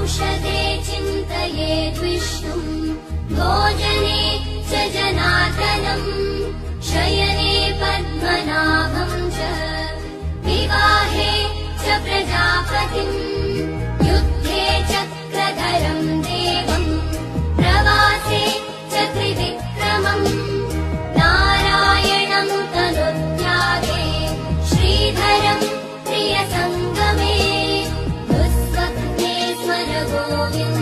औषधे चिन्तयेत् विष्णुम् भोजने च जनार्दनम् शयने पद्मनाभम् च विवाहे च प्रजापतिम् युद्धे चक्रधरम् देवम् प्रवासे च त्रिविक्रमम् नारायणम् तनुत्यागे श्रीधरम् प्रियसङ्गमे दुःस्वप्ने स्मर गोविन्द